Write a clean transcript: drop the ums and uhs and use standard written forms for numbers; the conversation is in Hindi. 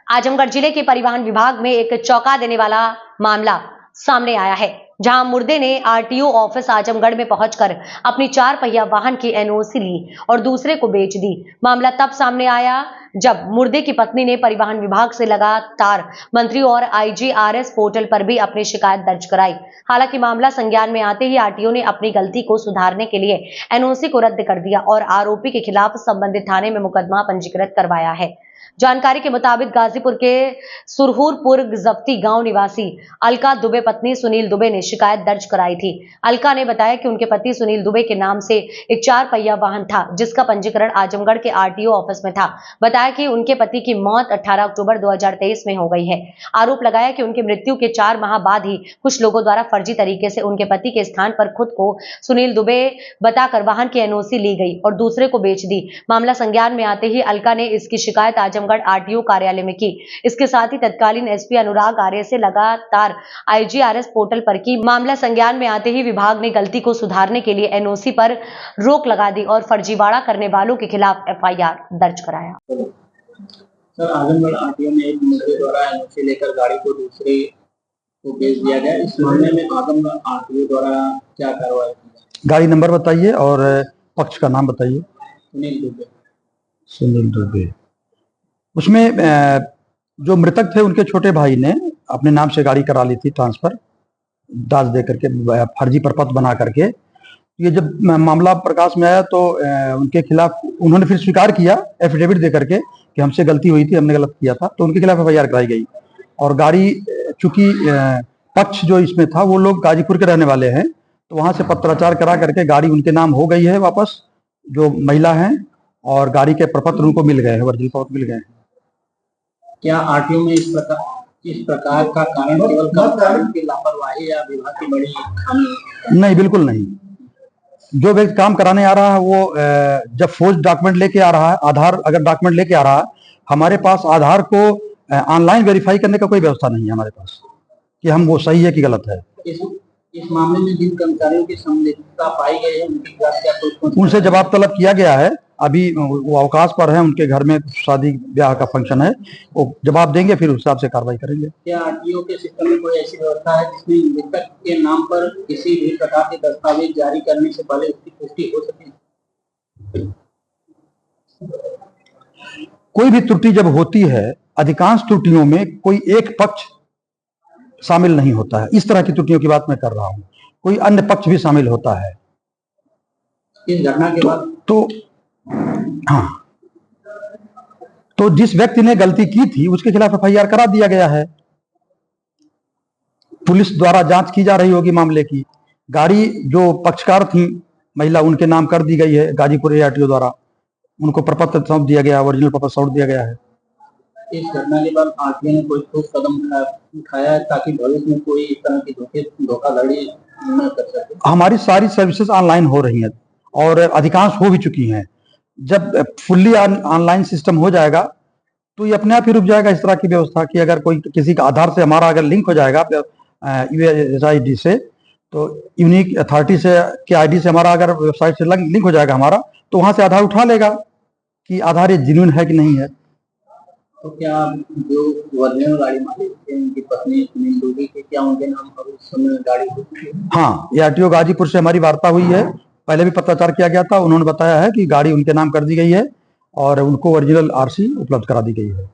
आजमगढ़ जिले के परिवहन विभाग में एक चौंका देने वाला मामला सामने आया है, जहां मुर्दे ने आरटीओ ऑफिस आजमगढ़ में पहुंचकर अपनी 4 पहिया वाहन की एनओसी ली और दूसरे को बेच दी। मामला तब सामने आया जब मुर्दे की पत्नी ने परिवहन विभाग से लगातार मंत्री और आईजीआरएस पोर्टल पर भी अपनी शिकायत दर्ज कराई। हालांकि मामला संज्ञान में आते ही आरटीओ ने अपनी गलती को सुधारने के लिए एनओसी को रद्द कर दिया और आरोपी के खिलाफ संबंधित थाने में मुकदमा पंजीकृत करवाया है। जानकारी के मुताबिक गाजीपुर के सुरहुरपुर जफ्ती गांव निवासी अलका दुबे पत्नी सुनील दुबे ने शिकायत दर्ज कराई थी। अलका ने बताया कि उनके पति सुनील दुबे के नाम से एक 4 पहिया वाहन था, जिसका पंजीकरण आजमगढ़ के आरटीओ ऑफिस में था। बताया कि उनके पति की मौत 18 अक्टूबर 2023 में हो गई है। आरोप लगाया कि उनकी मृत्यु के 4 माह बाद ही कुछ लोगों द्वारा फर्जी तरीके से उनके पति के स्थान पर खुद को सुनील दुबे बताकर वाहन की एनओसी ली गई और दूसरे को बेच दी। मामला संज्ञान में आते ही अलका ने इसकी शिकायत आजमगढ़ आरटीओ कार्यालय में की। इसके साथ ही तत्कालीन एसपी अनुराग आर्य से लगातार आईजीआरएस पोर्टल पर की। मामला संज्ञान में आते ही विभाग ने गलती को सुधारने के लिए एनओसी पर रोक लगा दी और फर्जीवाड़ा करने वालों के खिलाफ एफआईआर दर्ज कराया। सर, आजमगढ़ आरटीओ में एक मुर्दे द्वारा एनओसी लेकर गाड़ी को दूसरे को बेच दिया गया। इस मामले में आजमगढ़ आरटीओ द्वारा क्या कार्रवाई की? गाड़ी नंबर बताइए और पक्ष का नाम बताइए। सुनील दुबे। सुनील दुबे। उसमें जो मृतक थे उनके छोटे भाई ने अपने नाम से गाड़ी करा ली थी ट्रांसफर, दाज दे करके, फर्जी प्रपत्र बना करके। ये जब मामला प्रकाश में आया तो उनके खिलाफ उन्होंने फिर स्वीकार किया एफिडेविट दे करके कि हमसे गलती हुई थी, हमने गलत किया था, तो उनके खिलाफ एफआईआर कराई गई। और गाड़ी चूंकि पक्ष जो इसमें था वो लोग गाजीपुर के रहने वाले हैं, तो वहां से पत्राचार करा करके गाड़ी उनके नाम हो गई है वापस, जो महिला हैं, और गाड़ी के प्रपत्र उनको मिल गए हैं, वर्जिल प्रपत्र मिल गए हैं। क्या आरटीओ में इस प्रकार का कारण केवल कर्मचारियों की लापरवाही या विभाग की बड़ी खामी? नहीं, बिल्कुल नहीं। जो व्यक्ति काम कराने आ रहा है वो जब फोर्ज डॉक्यूमेंट लेके आ रहा है, आधार अगर डॉक्यूमेंट लेके आ रहा है, हमारे पास आधार को ऑनलाइन वेरीफाई करने का कोई व्यवस्था नहीं है हमारे पास कि हम वो सही है कि गलत है। इस मामले में जिन कर्मचारियों की संलिप्तता पाई गई है उनके खिलाफ क्या कोई उनसे जवाब तलब किया गया है। अभी वो अवकाश पर है, उनके घर में शादी ब्याह का फंक्शन है, वो जवाब देंगे, फिर उस हिसाब से कार्रवाई करेंगे। क्या आरटीओ के सिस्टम में कोई ऐसी व्यवस्था है जिसमें मृतक के नाम पर किसी भी प्रकार के दस्तावेज जारी करने से पहले उसकी पुष्टि हो सके? कोई भी त्रुटि जब होती है, अधिकांश त्रुटियों में कोई एक पक्ष शामिल नहीं होता है। इस तरह की त्रुटियों की बात मैं कर रहा हूं, कोई अन्य पक्ष भी शामिल होता है। इस घटना के बाद हाँ, तो जिस व्यक्ति ने गलती की थी उसके खिलाफ एफआईआर करा दिया गया है। पुलिस द्वारा जांच की जा रही होगी मामले की। गाड़ी जो पक्षकार थी महिला, उनके नाम कर दी गई है गाजीपुर आरटीओ द्वारा, उनको प्रपत्र सौंप दिया गया, ओरिजिनल प्रपत्र सौंप दिया गया है। इस घटना के बाद आरटीओ ने कोई ठोस कदम उठाया है ताकि भविष्य में कोई इस तरह की धोखाधड़ी न कर सके? हमारी सारी सर्विसेज ऑनलाइन हो रही हैं और अधिकांश हो भी चुकी हैं। जब फुल्ली ऑनलाइन सिस्टम हो जाएगा तो ये अपने आप ही रुक जाएगा। इस तरह की व्यवस्था की अगर कोई किसी का आधार से हमारा अगर लिंक हो जाएगा यूएसआईडी से, तो यूनिक अथॉरिटी से के आईडी से हमारा अगर वेबसाइट से लिंक हो जाएगा हमारा, तो वहां से आधार उठा लेगा कि आधार ये जेन्युइन है कि नहीं है। तो क्या जो ओरिजिनल गाड़ी मालिक थे उनकी पत्नी सुनील दुबे के, क्या उनके नाम पर उस समय गाड़ी थी? हाँ, ये आरटीओ गाजीपुर से हमारी वार्ता हुई है, पहले भी पत्राचार किया गया था। उन्होंने बताया है कि गाड़ी उनके नाम कर दी गई है और उनको ओरिजिनल आरसी उपलब्ध करा दी गई है।